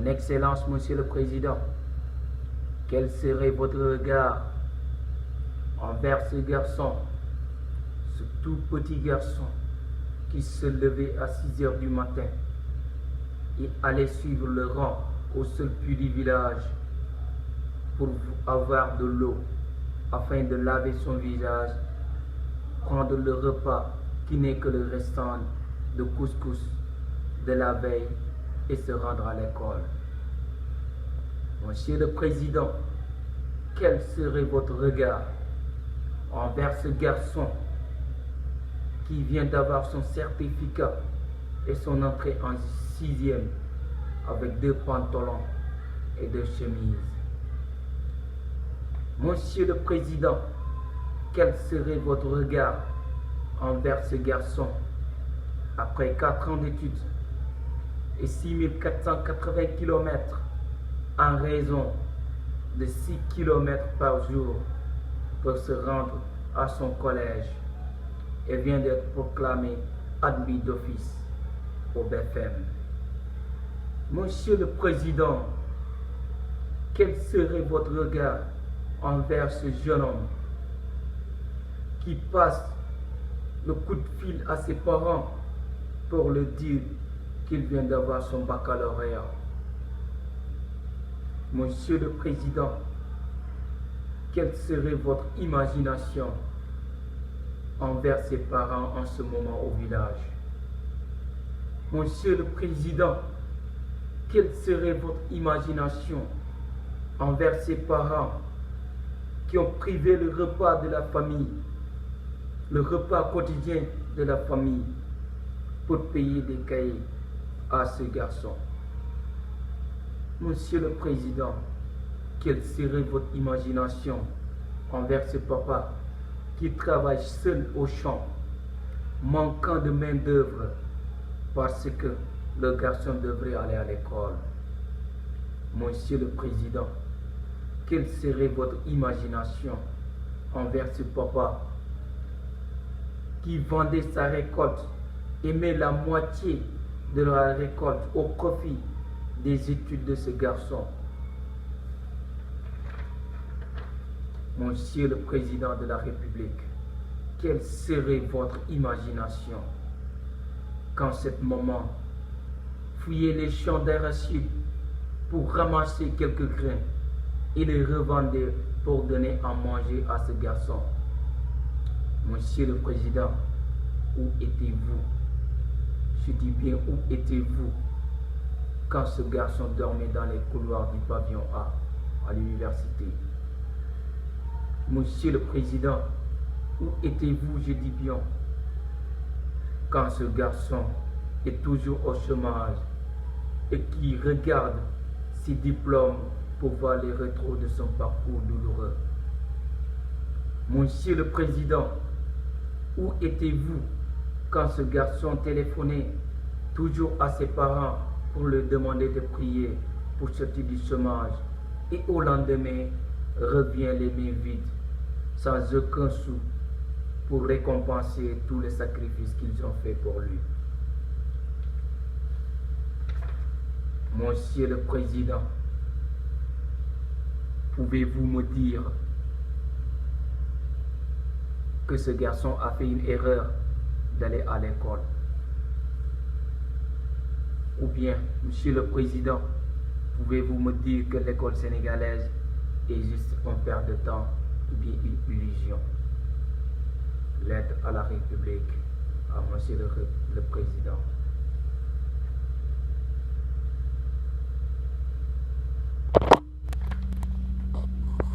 Excellence, Monsieur le Président, quel serait votre regard envers ce garçon, ce tout petit garçon qui se levait à 6 heures du matin et allait suivre le rang au seul puits du village pour avoir de l'eau afin de laver son visage, prendre le repas qui n'est que le restant de couscous de la veille et se rendre à l'école. Monsieur le Président, quel serait votre regard envers ce garçon qui vient d'avoir son certificat et son entrée en 6e avec 2 pantalons et 2 chemises? Monsieur le Président, quel serait votre regard envers ce garçon après 4 ans d'études et 6480 km en raison de 6 km par jour pour se rendre à son collège et vient d'être proclamé admis d'office au BFM? Monsieur le Président, quel serait votre regard envers ce jeune homme qui passe le coup de fil à ses parents pour le dire qu'il vient d'avoir son baccalauréat? Monsieur le Président, quelle serait votre imagination envers ses parents en ce moment au village? Monsieur le Président, quelle serait votre imagination envers ses parents qui ont privé le repas de la famille, le repas quotidien de la famille, pour payer des cahiers à ce garçon? Monsieur le Président, quelle serait votre imagination envers ce papa qui travaille seul au champ, manquant de main-d'œuvre parce que le garçon devrait aller à l'école? Monsieur le Président, quelle serait votre imagination envers ce papa qui vendait sa récolte et met la moitié de la récolte au profit des études de ce garçon? Monsieur le Président de la République, quelle serait votre imagination quand cette maman fouillait les champs d'arachide pour ramasser quelques grains et les revendait pour donner à manger à ce garçon? Monsieur le Président, où étiez-vous? Je dis bien, où étiez-vous quand ce garçon dormait dans les couloirs du pavillon A à l'université? Monsieur le Président, où étiez-vous, je dis bien, quand ce garçon est toujours au chômage et qui regarde ses diplômes pour voir les rétros de son parcours douloureux? Monsieur le Président, où étiez-vous quand ce garçon téléphonait toujours à ses parents pour leur demander de prier pour sortir du chômage et au lendemain revient les mains vides, sans aucun sou pour récompenser tous les sacrifices qu'ils ont fait pour lui? Monsieur le Président, pouvez-vous me dire que ce garçon a fait une erreur d'aller à l'école? Ou bien, Monsieur le Président, pouvez-vous me dire que l'école sénégalaise est juste un perte de temps ou bien une illusion? L'aide à la République, à Monsieur le Président.